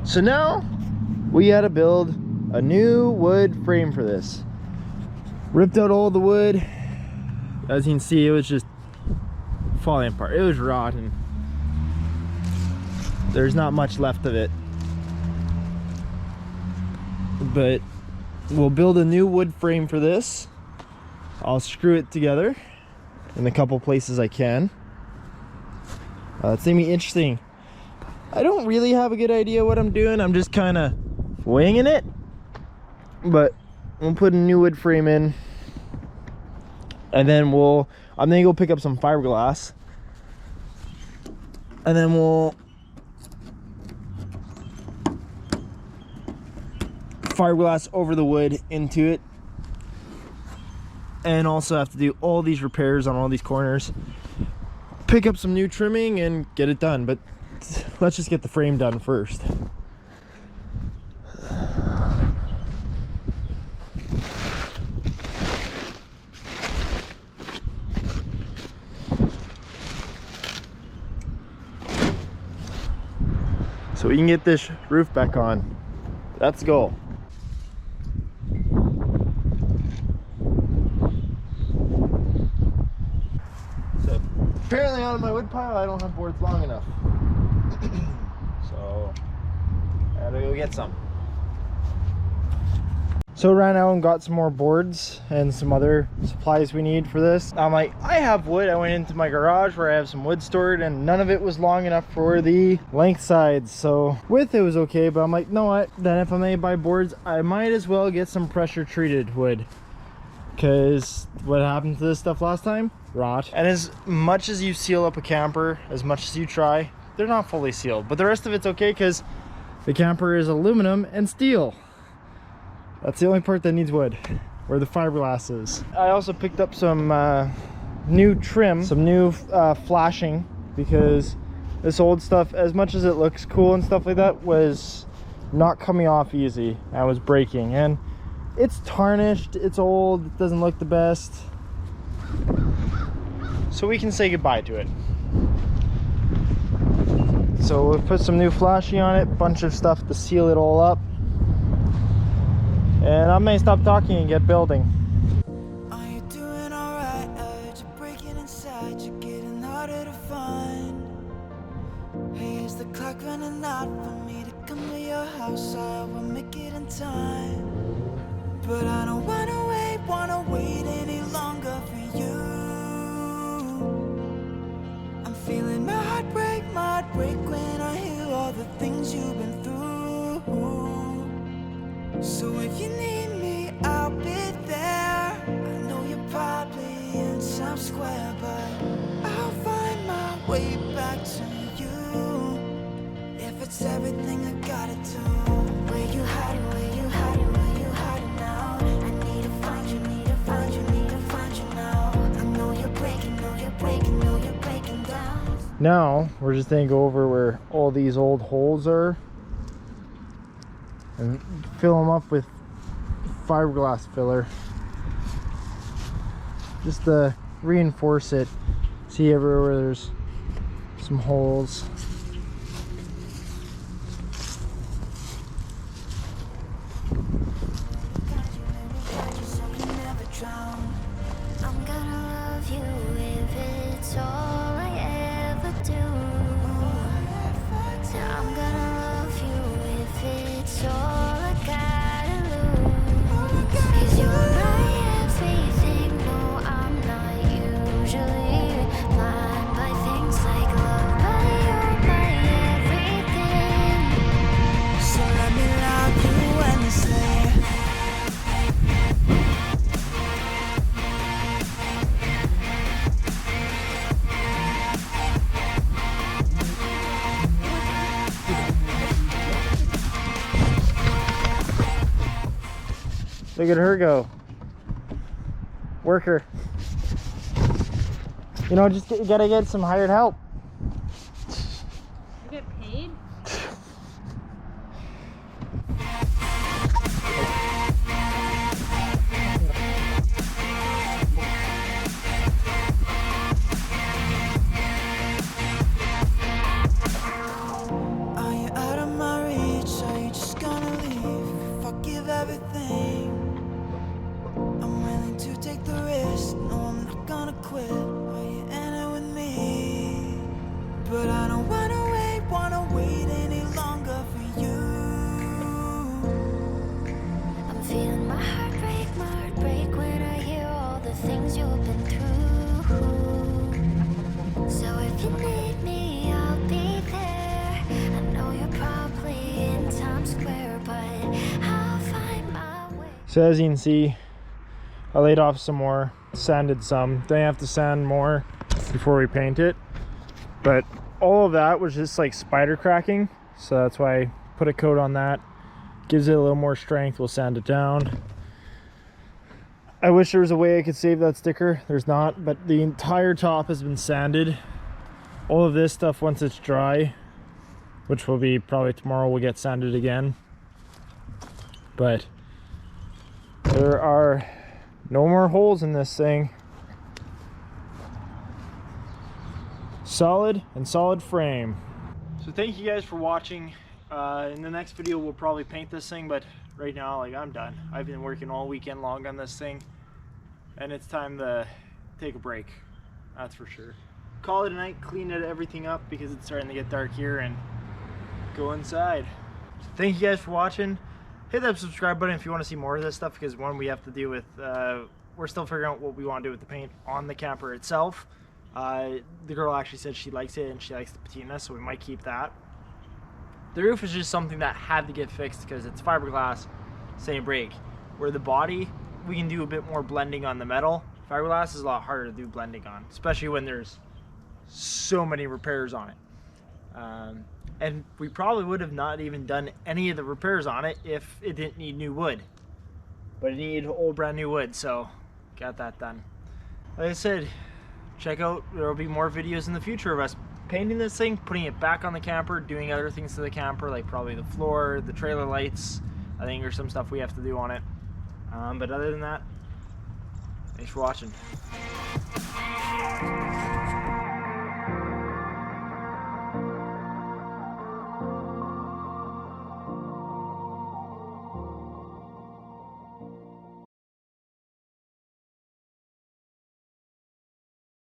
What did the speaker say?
So now we gotta build a new wood frame for this. Ripped out all the wood. As you can see, it was just falling apart. It was rotten. There's not much left of it. But we'll build a new wood frame for this. I'll screw it together in a couple places I can. It's gonna be interesting. I don't really have a good idea what I'm doing. I'm just kind of winging it. But we'll put a new wood frame in, and then I'm gonna go pick up some fiberglass, and then we'll fiberglass over the wood into it, and also have to do all these repairs on all these corners, pick up some new trimming and get it done. But let's just get the frame done first. So we can get this roof back on. That's the goal. So apparently out of my wood pile I don't have boards long enough. So I gotta go get some. So ran out and got some more boards and some other supplies we need for this. I'm like, I have wood. I went into my garage where I have some wood stored, and none of it was long enough for the length sides. So width it was okay, but I'm like, you know what? Then if I'm gonna buy boards, I might as well get some pressure treated wood. Because what happened to this stuff last time? Rot. And as much as you seal up a camper, as much as you try, they're not fully sealed. But the rest of it's okay because the camper is aluminum and steel. That's the only part that needs wood, where the fiberglass is. I also picked up some new trim, some new flashing, because this old stuff, as much as it looks cool and stuff like that, was not coming off easy. I was breaking, and it's tarnished, it's old, it doesn't look the best. So we can say goodbye to it. So we'll put some new flashing on it, bunch of stuff to seal it all up. And I may stop talking and get building. Are you doing alright? You're breaking inside, you're getting harder to find. Hey, is the clock running out for me to come to your house? I will make it in time. But I don't wanna wait any longer for you. I'm feeling my heart break when I hear all the things you've been through. So if you need me, I'll be there. I know you're probably in Times Square, but I'll find my way back to you. If it's everything I gotta do. Where you hiding, where you hiding, where you hiding now? I need to find you, need to find you, need to find you now. I know you're breaking, know you're breaking, know you're breaking down. Now we're just gonna go over where all these old holes are and fill them up with fiberglass filler, just to reinforce it. See everywhere there's some holes. I'm gonna love you if it's all I ever do. I'm gonna love you if it's all I gotta lose. 'Cause you're my everything. No, I'm not usually blind by things like love, but you're my everything. So let me love you endlessly. Look at her go. Work her. You know, just you gotta get some hired help. You get paid? Are you out of my reach? So as you can see, I laid off some more, sanded some. Then I have to sand more before we paint it. But all of that was just like spider cracking. So that's why I put a coat on that. Gives it a little more strength. We'll sand it down. I wish there was a way I could save that sticker. There's not, but the entire top has been sanded. All of this stuff, once it's dry, which will be probably tomorrow, will get sanded again. But there are no more holes in this thing. Solid and solid frame. So thank you guys for watching. In the next video we'll probably paint this thing, but right now, like, I'm done. I've been working all weekend long on this thing, and it's time to take a break, that's for sure. Call it a night, clean everything up because it's starting to get dark here, and go inside. So thank you guys for watching. Hit that subscribe button if you want to see more of this stuff, because one, we have to do with we're still figuring out what we want to do with the paint on the camper itself. The girl actually said she likes it and she likes the patina, so we might keep that. The roof is just something that had to get fixed because it's fiberglass, same break. Where the body, we can do a bit more blending on the metal. Fiberglass is a lot harder to do blending on, especially when there's so many repairs on it. And we probably would have not even done any of the repairs on it if it didn't need new wood. But it needed old brand new wood, so got that done. Like I said, check out, there will be more videos in the future of us painting this thing, putting it back on the camper, doing other things to the camper, like probably the floor, the trailer lights. I think there's some stuff we have to do on it. But other than that, thanks for watching.